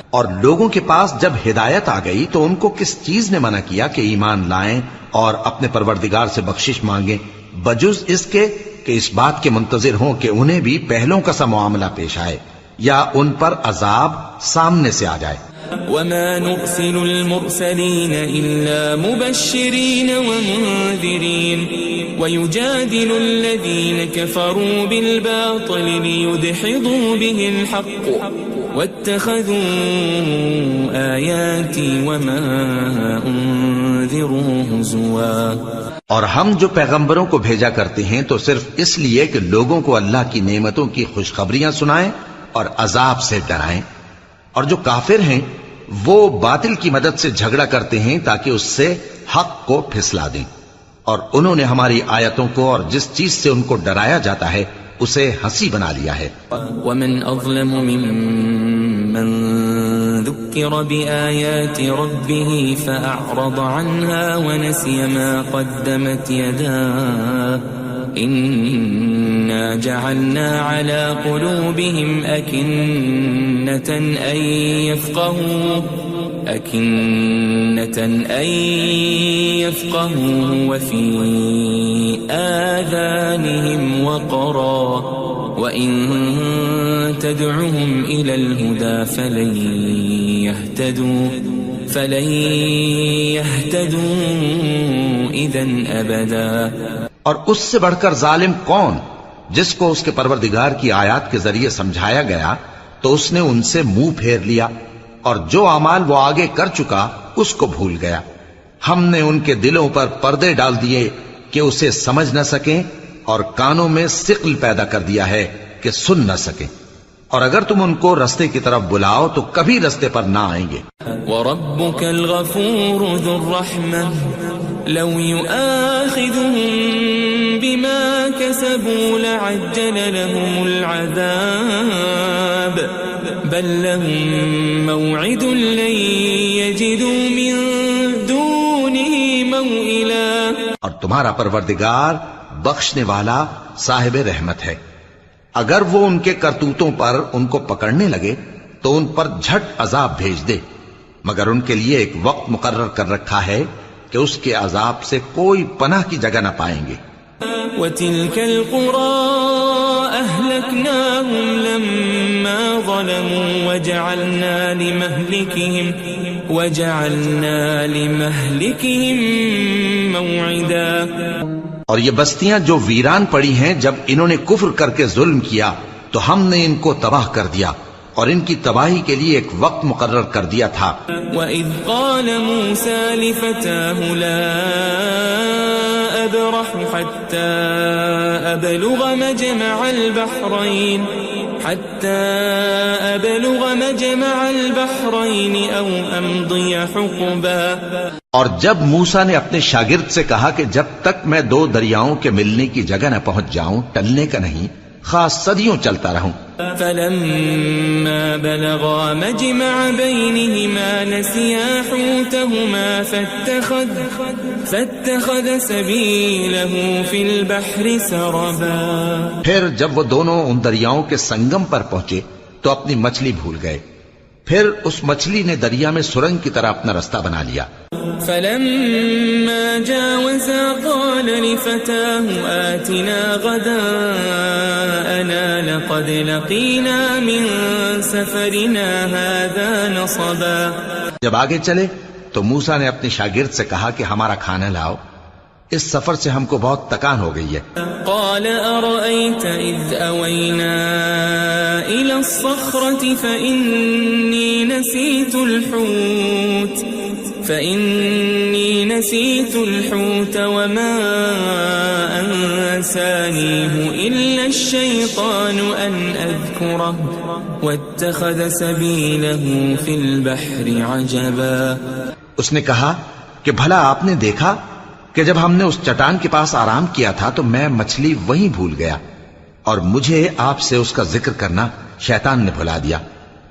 اور لوگوں کے پاس جب ہدایت آ گئی تو ان کو کس چیز نے منع کیا کہ ایمان لائیں اور اپنے پروردگار سے بخشش مانگیں بجز اس کے کہ اس بات کے منتظر ہوں کہ انہیں بھی پہلوں کا سا معاملہ پیش آئے یا ان پر عذاب سامنے سے آ جائے. وما نرسل المرسلين إلا مبشرين ومنذرين ويجادل الذين كفروا بالباطل ليدحضوا به الحق واتخذوا آياتي وما أنذروا هزوا. اور ہم جو پیغمبروں کو بھیجا کرتے ہیں تو صرف اس لیے کہ لوگوں کو اللہ کی نعمتوں کی خوشخبریاں سنائیں اور عذاب سے ڈرائیں. اور جو کافر ہیں وہ باطل کی مدد سے جھگڑا کرتے ہیں تاکہ اس سے حق کو پھسلا دیں. اور انہوں نے ہماری آیتوں کو اور جس چیز سے ان کو ڈرایا جاتا ہے اسے ہنسی بنا لیا ہے. ومن اظلم ممن ذكر بآيات ربه فأعرض عنها ونسي ما قدمت يداه إنا جعلنا على قلوبهم أكنة أن يفقهوا وفي آذانهم وقرا وإن تدعهم إلى الهدى فلن يهتدوا إذا أبدا. اور اس سے بڑھ کر ظالم کون جس کو اس کے پروردگار کی آیات کے ذریعے سمجھایا گیا تو اس نے ان سے منہ پھیر لیا اور جو اعمال وہ آگے کر چکا اس کو بھول گیا. ہم نے ان کے دلوں پر پردے ڈال دیے کہ اسے سمجھ نہ سکیں اور کانوں میں ثقل پیدا کر دیا ہے کہ سن نہ سکیں. اور اگر تم ان کو رستے کی طرف بلاؤ تو کبھی رستے پر نہ آئیں گے. وَرَبُّكَ الْغَفُورُ ذُو الرَّحْمَةِ لَوْ يُؤَاخِذُهُم بِمَا كَسَبُوا لَعَجَّلَ لَهُمُ الْعَذَابَ بَل لَّهُم مَّوْعِدٌ لَّن يَجِدُوا مِن دُونِهِ مَوْئِلًا. اور تمہارا پروردگار بخشنے والا صاحب رحمت ہے. اگر وہ ان کے کرتوتوں پر ان کو پکڑنے لگے تو ان پر جھٹ عذاب بھیج دے مگر ان کے لیے ایک وقت مقرر کر رکھا ہے کہ اس کے عذاب سے کوئی پناہ کی جگہ نہ پائیں گے. وَتِلْكَ الْقُرَىٰ أَهْلَكْنَاهُمْ لَمَّا ظَلَمُوا وَجَعَلْنَا لِمَهْلِكِهِمْ مَوْعِدًا. اور یہ بستیاں جو ویران پڑی ہیں جب انہوں نے کفر کر کے ظلم کیا تو ہم نے ان کو تباہ کر دیا اور ان کی تباہی کے لیے ایک وقت مقرر کر دیا تھا. وَإِذْ قَالَ مُوسَى لِفَتَاهُ لَا أَبْرَحُ حَتَّى أَبْلُغَ مَجْمَعَ الْبَحْرَيْنِ أَوْ أَمْضِيَ حُقُبًا. اور جب موسیٰ نے اپنے شاگرد سے کہا کہ جب تک میں دو دریاؤں کے ملنے کی جگہ نہ پہنچ جاؤں ٹلنے کا نہیں خاص صدیوں چلتا رہوں. فَلَمَّا بَلَغَا مَجْمَعَ بَيْنِهِمَا نَسِيَا حُوتَهُمَا فَاتَّخَذَ سَبِيلَهُ فِي الْبَحْرِ سَرَبًا. پھر جب وہ دونوں ان دریاؤں کے سنگم پر پہنچے تو اپنی مچھلی بھول گئے. پھر اس مچھلی نے دریا میں سرنگ کی طرح اپنا رستہ بنا لیا. فَلَمَّا جَاوَزَا قَالَ لِفَتَاهُ آتِنَا غَدَاءَنَا لَقَدْ لَقِينَا مِن سَفَرِنَا هَذَا نَصَبًا. جب آگے چلے تو موسیٰ نے اپنے شاگرد سے کہا کہ ہمارا کھانا لاؤ اس سفر سے ہم کو بہت تکان ہو گئی ہے. قال أرأيت إذ أوينا إلى الصخرة فإني نسيت الحوت وما أنسانيه إلا الشيطان أن أذكره واتخذ سبيله في البحر عجبا. اس نے کہا کہ بھلا آپ نے دیکھا کہ جب ہم نے اس چٹان کے پاس آرام کیا تھا تو میں مچھلی وہیں بھول گیا اور مجھے آپ سے اس کا ذکر کرنا شیطان نے بھلا دیا،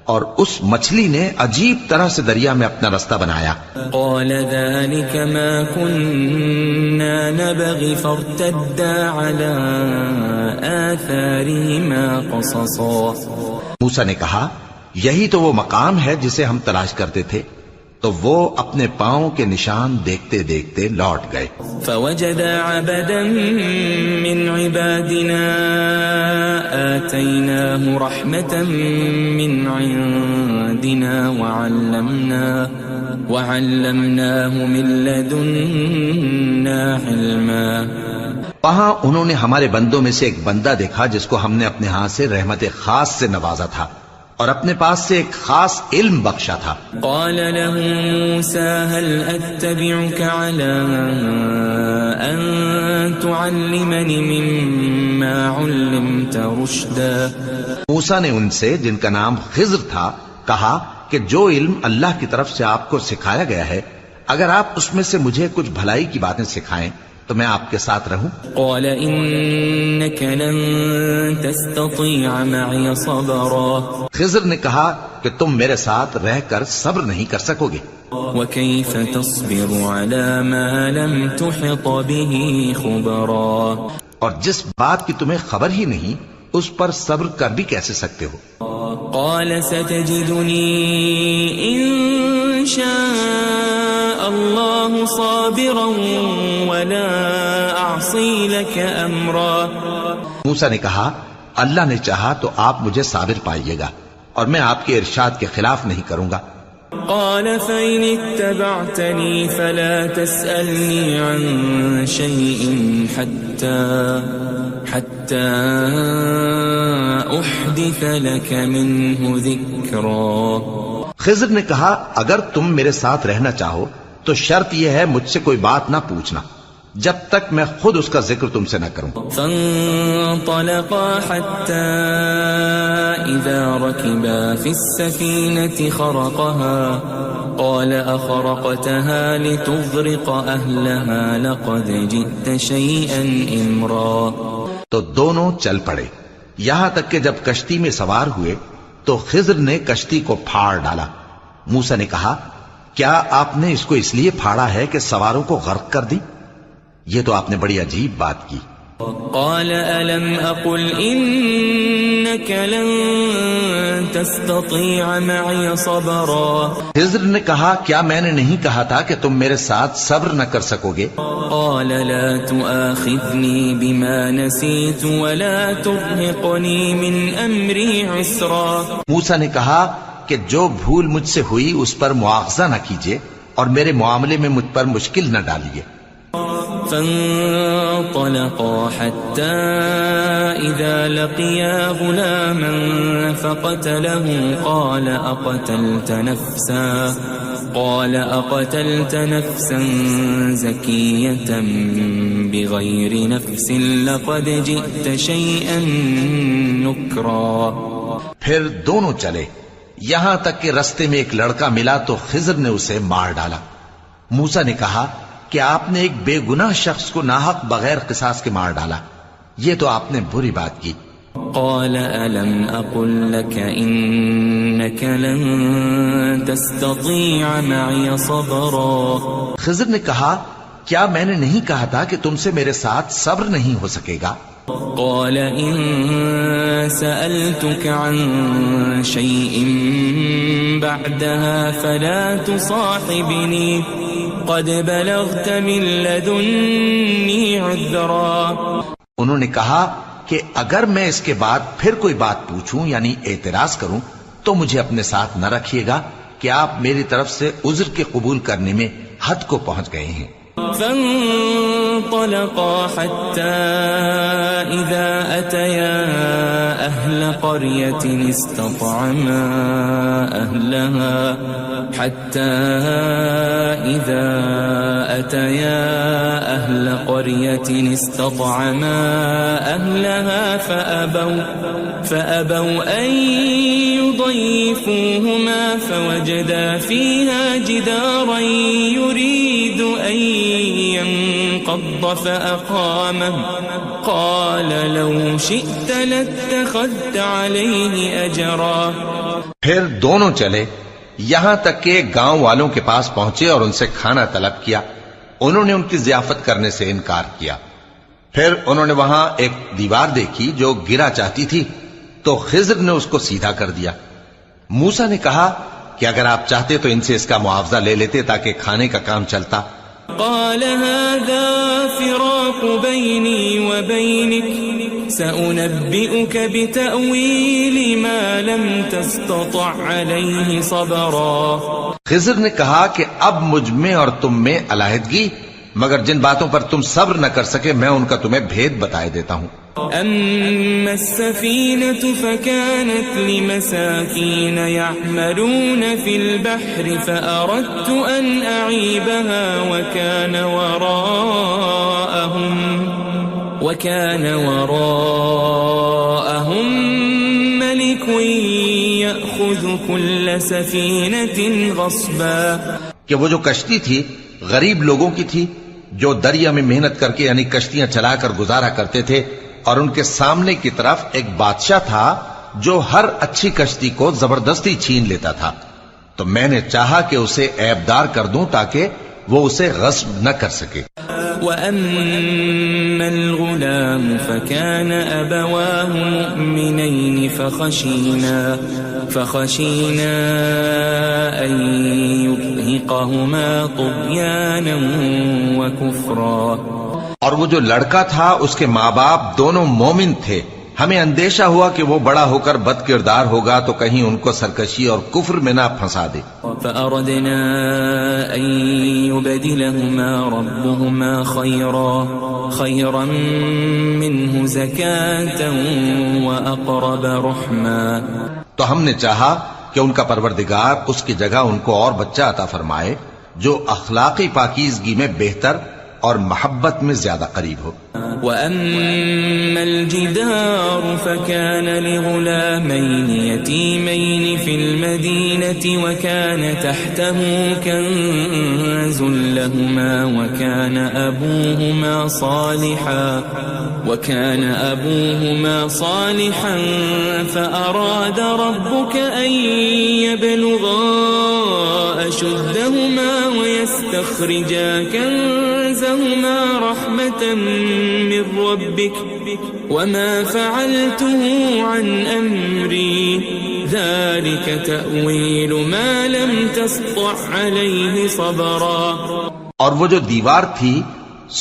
اور اس مچھلی نے عجیب طرح سے دریا میں اپنا رستہ بنایا۔ قال ذلك ما كنا نبغي فارتدا على آثارهما قصصا۔ موسیٰ نے کہا یہی تو وہ مقام ہے جسے ہم تلاش کرتے تھے، تو وہ اپنے پاؤں کے نشان دیکھتے دیکھتے لوٹ گئے۔ فوجد عبدا من عبادنا آتيناه رحمة من عندنا وعلمناه من لدنا علما۔ وہاں انہوں نے ہمارے بندوں میں سے ایک بندہ دیکھا جس کو ہم نے اپنے ہاتھ سے رحمت خاص سے نوازا تھا اور اپنے پاس سے ایک خاص علم بخشا تھا۔ قال له موسى هل أتبعك على أن تعلمني مما علمت رشدا۔ موسیٰ نے ان سے، جن کا نام خضر تھا، کہا کہ جو علم اللہ کی طرف سے آپ کو سکھایا گیا ہے، اگر آپ اس میں سے مجھے کچھ بھلائی کی باتیں سکھائیں تو میں آپ کے ساتھ رہوں۔ قال إنك لن تستطيع معي صبرا۔ خضر نے کہا کہ تم میرے ساتھ رہ کر صبر نہیں کر سکو گے۔ وكيف تصبر على ما لم تحط به خبرا۔ اور جس بات کی تمہیں خبر ہی نہیں اس پر صبر کر بھی کیسے سکتے ہو؟ قال ستجدني إن شاء الله صابرا ولا أعصي لك أمرا۔ موسیٰ نے کہا اللہ نے چاہا تو آپ مجھے صابر پائیے گا اور میں آپ کے ارشاد کے خلاف نہیں کروں گا۔ قال فإن اتبعتني فلا تسألني عن شيء حتى أحدث لك منه ذكرا۔ خضر نے کہا اگر تم میرے ساتھ رہنا چاہو تو شرط یہ ہے مجھ سے کوئی بات نہ پوچھنا جب تک میں خود اس کا ذکر تم سے نہ کروں۔ فانطلقا حتى إذا ركبا في السفينة خرقها قال أخرقتها لتغرق أهلها لقد جئت شيئا إمرا۔ تو دونوں چل پڑے یہاں تک کہ جب کشتی میں سوار ہوئے تو خضر نے کشتی کو پھاڑ ڈالا۔ موسیٰ نے کہا کیا آپ نے اس کو اس لیے پھاڑا ہے کہ سواروں کو غرق کر دی؟ یہ تو آپ نے بڑی عجیب بات کی۔ قال ألم أقل إنك لن تستطيع معي صبرا۔ خضر نے کہا کیا میں نے نہیں کہا تھا کہ تم میرے ساتھ صبر نہ کر سکو گے؟ قال لا تؤاخذني بما نسيت ولا ترهقني من أمري عسرا۔ موسیٰ نے کہا کہ جو بھول مجھ سے ہوئی اس پر مواخذہ نہ کیجیے اور میرے معاملے میں مجھ پر مشکل نہ ڈالیے۔ فانطلقا حتى إذا لقيا غلاما فقتله قال أقتلت نفسا زكية بغير نفس لقد جئت شيئا نكرا۔ پھر دونوں چلے یہاں تک کہ رستے میں ایک لڑکا ملا تو خضر نے اسے مار ڈالا۔ موسیٰ نے کہا کہ آپ نے ایک بے گناہ شخص کو ناحق بغیر قصاص کے مار ڈالا، یہ تو آپ نے بری بات کی۔ قال ألم أقل لك إنك لن تستطيع معي صبرا۔ خضر نے کہا کیا میں نے نہیں کہا تھا کہ تم سے میرے ساتھ صبر نہیں ہو سکے گا؟ قال إن سألتك عن شيء بعدها فلا تصاحبني قد بلغت من لدني عذرا۔ انہوں نے کہا کہ اگر میں اس کے بعد پھر کوئی بات پوچھوں یعنی اعتراض کروں تو مجھے اپنے ساتھ نہ رکھیے گا کہ آپ میری طرف سے عذر کے قبول کرنے میں حد کو پہنچ گئے ہیں۔ فانطلقا حتى إذا أتيا أهل قرية استطعما أهلها فأبوا أن يضيفوهما فوجدا فيها جدارا يريد أن انقض فأقامه قال لو شئت لاتخذت عليه أجرا. پھر دونوں چلے یہاں تک کہ گاؤں والوں کے پاس پہنچے اور ان سے کھانا طلب کیا. انہوں نے ان کی ضیافت کرنے سے انکار کیا. پھر انہوں نے وہاں ایک دیوار دیکھی جو گرا چاہتی تھی تو خضر نے اس کو سیدھا کر دیا. موسیٰ نے کہا کہ اگر آپ چاہتے تو ان سے اس کا معاوضہ لے لیتے تاکہ کھانے کا کام چلتا. قال هذا فراق بيني وبينك سأنبئك بتأويل ما لم تستطع عليه صبرا. خضر نے کہا کہ اب مجھ میں اور تم میں علیحدگی، مگر جن باتوں پر تم صبر نہ کر سکے میں ان کا تمہیں بھید بتائے دیتا ہوں. أما السفينة فكانت لمساكين يعملون في البحر فأردت أن أعيبها وكان وراءهم ملك يأخذ كل سفينة غصبا. کہ وہ جو کشتی تھی غریب لوگوں کی تھی جو دریا میں محنت کر کے یعنی کشتیاں چلا کر گزارا کرتے تھے، اور ان کے سامنے کی طرف ایک بادشاہ تھا جو ہر اچھی کشتی کو زبردستی چھین لیتا تھا. تو میں نے چاہا کہ اسے عیبدار کر دوں تاکہ وہ اسے غصب نہ کر سکے. وَأَمَّا الْغُلَامُ فَكَانَ أَبَوَاهُ مُؤْمِنَيْنِ فَخَشِينَا أَن يُرْهِقَهُمَا طُغْيَانًا وَكُفْرًا. اور وہ جو لڑکا تھا اس کے ماں باپ دونوں مومن تھے، ہمیں اندیشہ ہوا کہ وہ بڑا ہو کر بد کردار ہوگا تو کہیں ان کو سرکشی اور کفر میں نہ پھنسا دے. فأردنا أن يبدلهما ربهما خيرا منه زكاة وأقرب رحما. تو ہم نے چاہا کہ ان کا پروردگار اس کی جگہ ان کو اور بچہ عطا فرمائے جو اخلاقی پاکیزگی میں بہتر اور محبت میں زیادہ قریب ہو. وَأَمَّا الْجِدَارُ فَكَانَ لِغُلَامَيْنِ يَتِيمَيْنِ فِي الْمَدِينَةِ وَكَانَ تَحْتَهُ كَنْزٌ لَهُمَا وَكَانَ أَبُوهُمَا صَالِحًا فَأَرَادَ رَبُّكَ أَنْ يَبْلُغَا أَشُدَّهُمَا وَيَسْتَخْرِجَا كَنْزَهُمَا رَحْمَةً من ربك وما فعلته عن أمري ذلك تأويل ما لم تسطع عليه صبرا. اور وہ جو دیوار تھی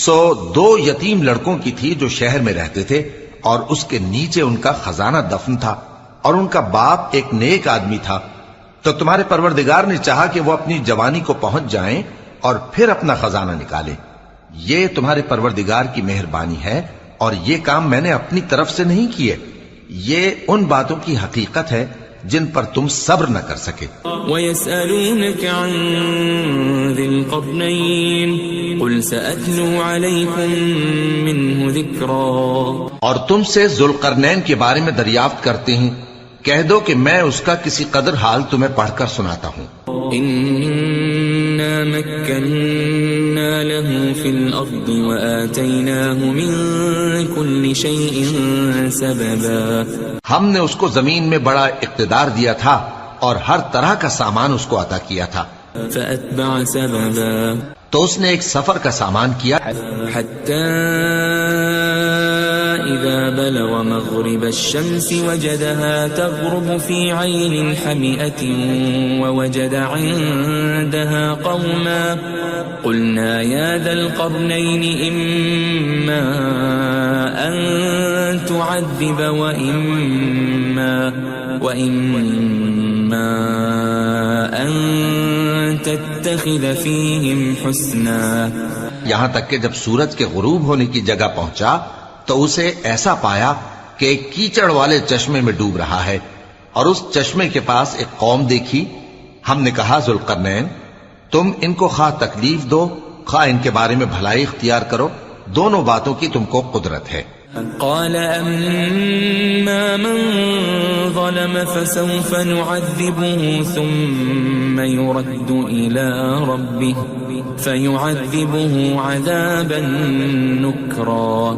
سو دو یتیم لڑکوں کی تھی جو شہر میں رہتے تھے اور اس کے نیچے ان کا خزانہ دفن تھا اور ان کا باپ ایک نیک آدمی تھا. تو تمہارے پروردگار نے چاہا کہ وہ اپنی جوانی کو پہنچ جائیں اور پھر اپنا خزانہ نکالے. یہ تمہارے پروردگار کی مہربانی ہے اور یہ کام میں نے اپنی طرف سے نہیں کیے. یہ ان باتوں کی حقیقت ہے جن پر تم صبر نہ کر سکے. وَيَسْأَلُونَكَ عَنْ ذِي الْقَرْنَيْنِ قُلْ سَأَتْلُو عَلَيْكُمْ مِنْهُ ذِكْرًا. اور تم سے ذوالقرنین کے بارے میں دریافت کرتے ہیں، کہہ دو کہ میں اس کا کسی قدر حال تمہیں پڑھ کر سناتا ہوں. إِنَّا مَكَّنَّا لَهُ فِي الْأَرْضِ وَآتَيْنَاهُ مِنْ كُلِّ شَيْءٍ سَبَبًا. ہم نے اس کو زمین میں بڑا اقتدار دیا تھا اور ہر طرح کا سامان اس کو عطا کیا تھا. فَأَتْبَعَ سَبَبًا. تو اس نے ایک سفر کا سامان کیا حتى إذا بلغ مغرب الشمس وجدها تغرب في عين حمئة ووجد عندها قوما قلنا يا ذا القرنين إما أن تعذب وإما أن تتخذ فيهم حسنا. یہاں تک کہ جب سورج کے غروب ہونے کی جگہ پہنچا تو اسے ایسا پایا کہ ایک کیچڑ والے چشمے میں ڈوب رہا ہے اور اس چشمے کے پاس ایک قوم دیکھی. ہم نے کہا ذوالقرنین تم ان کو خواہ تکلیف دو خواہ ان کے بارے میں بھلائی اختیار کرو، دونوں باتوں کی تم کو قدرت ہے. قال أما من ظلم فسوف نعذبه ثم يرد إلى ربه فيعذبه عذابا نكرا.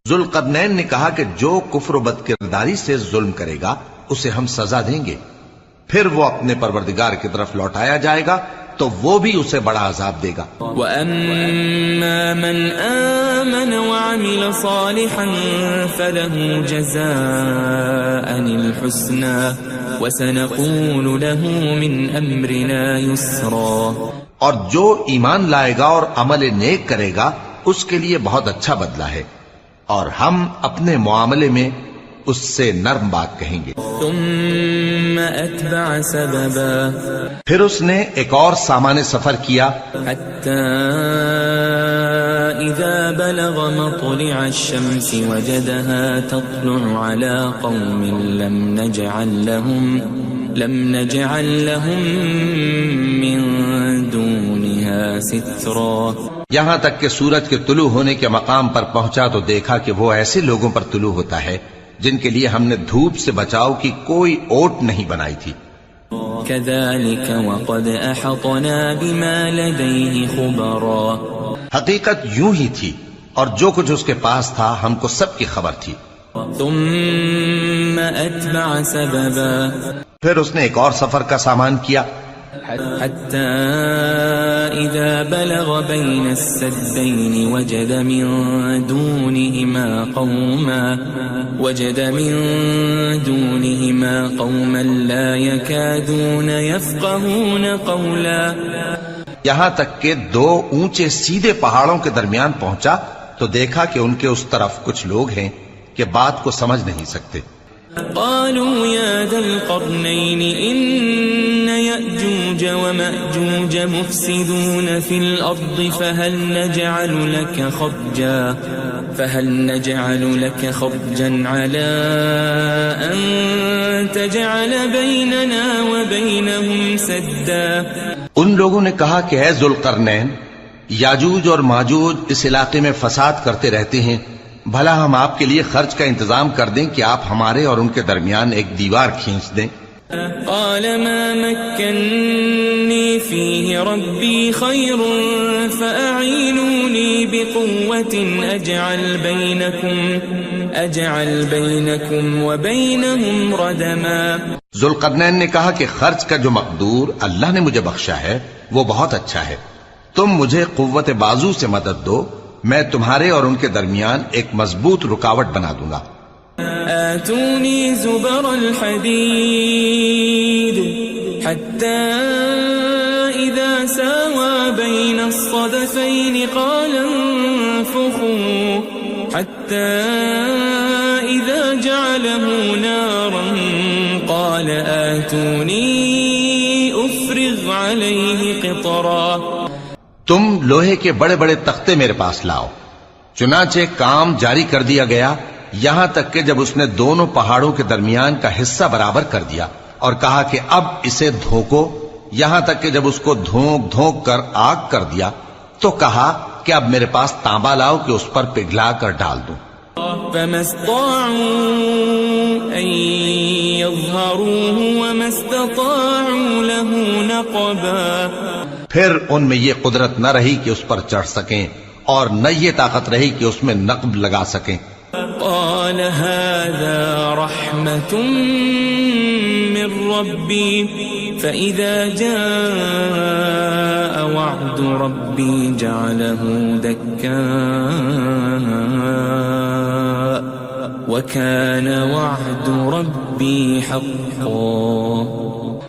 ذوالقرنین نے کہا کہ جو کفر و بد کرداری سے ظلم کرے گا اسے ہم سزا دیں گے، پھر وہ اپنے پروردگار کی طرف لوٹایا جائے گا تو وہ بھی اسے بڑا عذاب دے گا. وَأَمَّا مَنْ آمَنَ وَعَمِلَ صَالِحًا فَلَهُ جَزَاءً الْحُسْنَى وَسَنَقُولُ لَهُ مِنْ أَمْرِنَا يُسْرًا. اور جو ایمان لائے گا اور عمل نیک کرے گا اس کے لیے بہت اچھا بدلہ ہے، اور ہم اپنے معاملے میں اس سے نرم بات کہیں گے. ثم أتبع سببا. پھر اس نے ایک اور سامان سفر کیا حتى إذا بلغ مطلع الشمس وجدها تطلع على قوم لم نجعل لهم من دونها سترا. یہاں تک کہ سورج کے طلوع ہونے کے مقام پر پہنچا تو دیکھا کہ وہ ایسے لوگوں پر طلوع ہوتا ہے جن کے لیے ہم نے دھوپ سے بچاؤ کی کوئی اوٹ نہیں بنائی تھی. كذلك وقد أحطنا بما لديه خبرا. حقیقت یوں ہی تھی اور جو کچھ اس کے پاس تھا ہم کو سب کی خبر تھی. ثم أتبع سببا. پھر اس نے ایک اور سفر کا سامان کیا حتى إذا بلغ بين السدين وجد من دونهما قوما لا يكادون يفقهون قولا. یہاں تک کہ دو اونچے سیدھے پہاڑوں کے درمیان پہنچا تو دیکھا کہ ان کے اس طرف کچھ لوگ ہیں کہ بات کو سمجھ نہیں سکتے. قالوا يا ذا القرنين إن يأجوج ومأجوج مفسدون في الأرض فهل نجعل لك خرجا على أن تجعل بيننا وبينهم سدا. ان لوگوں نے کہا کہ اے ذوالقرنین، یاجوج اور ماجوج اس علاقے میں فساد کرتے رہتے ہیں، بھلا ہم آپ کے لیے خرچ کا انتظام کر دیں کہ آپ ہمارے اور ان کے درمیان ایک دیوار کھینچ دیں. قال ما مكنني فيه ربي خير فأعينوني بقوة أجعل بينكم وبينهم ردما. ذوالقرنین نے کہا کہ خرچ کا جو مقدور اللہ نے مجھے بخشا ہے وہ بہت اچھا ہے، تم مجھے قوت بازو سے مدد دو، میں تمہارے اور ان کے درمیان ایک مضبوط رکاوٹ بنا دوں گا. آتوني زبر الحديد حتى إذا ساوى بين الصدفين قال انفخوا حتى إذا جعله نارا قال آتوني أفرغ عليه قطرا. تم لوہے کے بڑے بڑے تختے میرے پاس لاؤ. چنانچہ کام جاری کر دیا گیا یہاں تک کہ جب اس نے دونوں پہاڑوں کے درمیان کا حصہ برابر کر دیا اور کہا کہ اب اسے دھوکو، یہاں تک کہ جب اس کو دھونک دھونک کر آگ کر دیا تو کہا کہ اب میرے پاس تانبا لاؤ کہ اس پر پگھلا کر ڈال دوں. فما استطاعوا أن يظهروه وما استطاعوا له نقبا. پھر ان میں یہ قدرت نہ رہی کہ اس پر چڑھ سکیں اور نہ یہ طاقت رہی کہ اس میں نقب لگا سکیں. قال هذا رحمة من ربي فإذا جاء وعد ربي جعله دكا وكان وعد ربي حقا.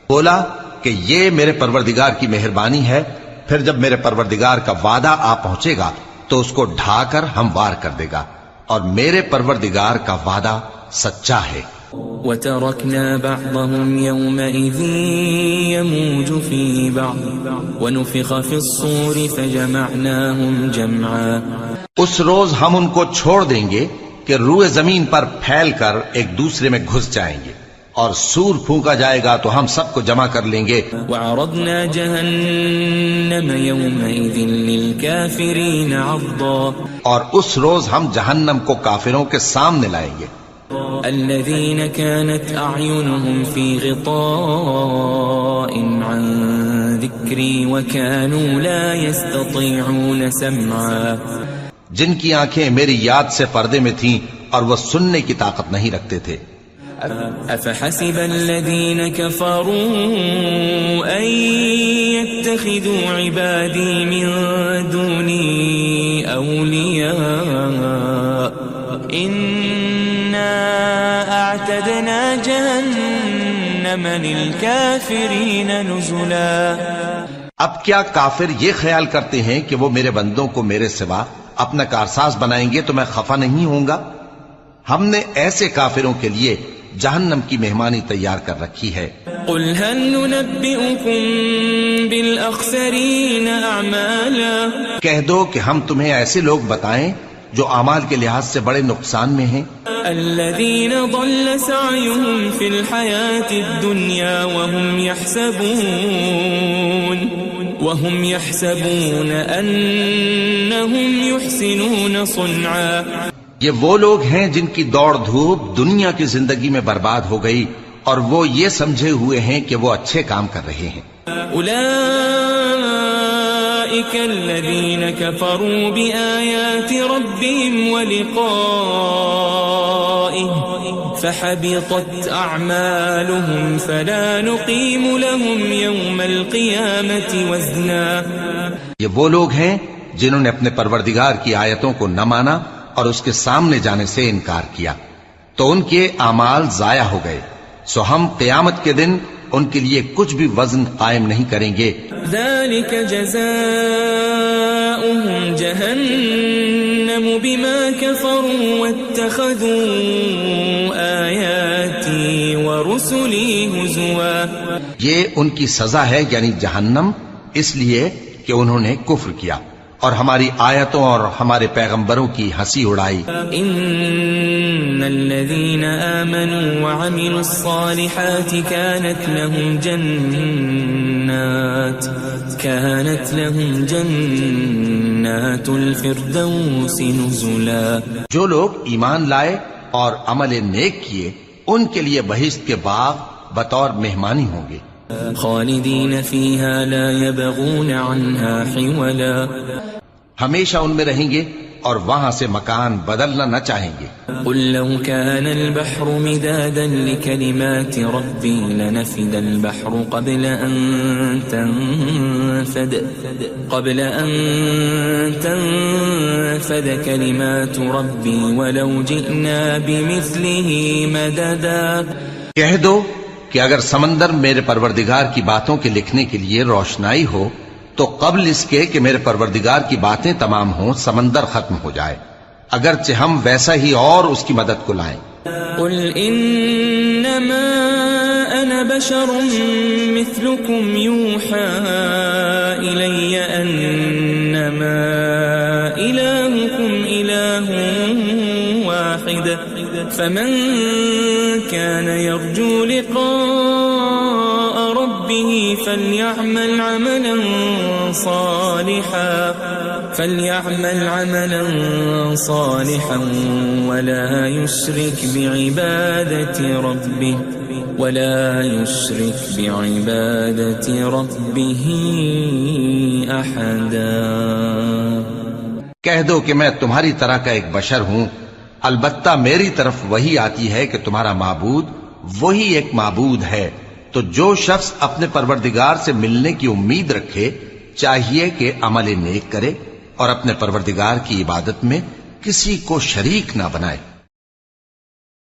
بولا کہ یہ میرے پروردگار کی مہربانی ہے، پھر جب میرے پروردگار کا وعدہ آ پہنچے گا تو اس کو ڈھا کر ہموار کر دے گا، اور میرے پروردگار کا وعدہ سچا ہے. وَتَرَكْنَا بَعْضَهُمْ يَوْمَئِذٍ يَمُوجُ فِي بَعْضٍ وَنُفِخَ فِي الصُّورِ فَجَمَعْنَاهُمْ جَمْعًا. اس روز ہم ان کو چھوڑ دیں گے کہ روئے زمین پر پھیل کر ایک دوسرے میں گھس جائیں گے، اور سور پھونکا جائے گا تو ہم سب کو جمع کر لیں گے. وعرضنا جهنم يومئذ للكافرين عرضا اور اس روز ہم جہنم کو کافروں کے سامنے لائیں گے. الذين كانت أعينهم في غطاء عن ذكري وكانوا لا يستطيعون سمعا جن کی آنکھیں میری یاد سے پردے میں تھیں اور وہ سننے کی طاقت نہیں رکھتے تھے. أفحسب الذين كفروا أن يتخذوا عبادي من دوني أولياء إنا أعتدنا جهنم للكافرين نزلا. اب کیا کافر یہ خیال کرتے ہیں کہ وہ میرے بندوں کو میرے سوا اپنا کارساز بنائیں گے تو میں خفا نہیں ہوں گا؟ ہم نے ایسے کافروں کے لیے جہنم کی مہمانی تیار کر رکھی ہے. قل هل ننبئكم بالأخسرين أعمالا کہہ دو کہ ہم تمہیں ایسے لوگ بتائیں جو اعمال کے لحاظ سے بڑے نقصان میں ہیں. الذين ضل سعيهم في الحياة الدنيا وهم يحسبون أنهم يحسنون صنعا. یہ وہ لوگ ہیں جن کی دوڑ دھوپ دنیا کی زندگی میں برباد ہو گئی اور وہ یہ سمجھے ہوئے ہیں کہ وہ اچھے کام کر رہے ہیں. أولئك الذين كفروا بآيات ربهم ولقائه فحبطت أعمالهم فلا نقيم لهم يوم القيامة وزنا. یہ وہ لوگ ہیں جنہوں نے اپنے پروردگار کی آیتوں کو نہ مانا اور اس کے سامنے جانے سے انکار کیا تو ان کے اعمال ضائع ہو گئے، سو ہم قیامت کے دن ان کے لیے کچھ بھی وزن قائم نہیں کریں گے. ذلك جزاؤهم جهنم بما كفروا واتخذوا آياتي ورسلي هزوا. یہ ان کی سزا ہے یعنی جہنم، اس لیے کہ انہوں نے کفر کیا اور ہماری آیتوں اور ہمارے پیغمبروں کی ہنسی اڑائی. ان الذين آمنوا وعملوا الصالحات كانت لهم جنات الفردوس نزلا. جو لوگ ایمان لائے اور عمل نیک کیے ان کے لیے بہشت کے باغ بطور مہمانی ہوں گے. خالدین فیہا لا یبغون عنہا حولا. ہمیشہ ان میں رہیں گے اور وہاں سے مکان بدلنا نہ چاہیں گے. قل لو كان البحر مدادا لكلمات ربي لنفد البحر قبل أن تنفد كلمات ربي ولو جئنا بمثله مددا. کہہ دو کہ اگر سمندر میرے پروردگار کی باتوں کے لکھنے کے لیے روشنائی ہو تو قبل اس کے کہ میرے پروردگار کی باتیں تمام ہوں سمندر ختم ہو جائے، اگرچہ ہم ویسا ہی اور اس کی مدد کو لائیں. قل انما انا بشر مثلكم يوحى الي انما الهكم اله واحد فمن كان يرجو لقاء ربه فليعمل عملا صالحا ولا يشرك بعبادة ربه أحدا. کہہ دو کہ میں تمہاری طرح کا ایک بشر ہوں، البتہ میری طرف وہی آتی ہے کہ تمہارا معبود وہی ایک معبود ہے. تو جو شخص اپنے پروردگار سے ملنے کی امید رکھے چاہیے کہ عمل نیک کرے اور اپنے پروردگار کی عبادت میں کسی کو شریک نہ بنائے.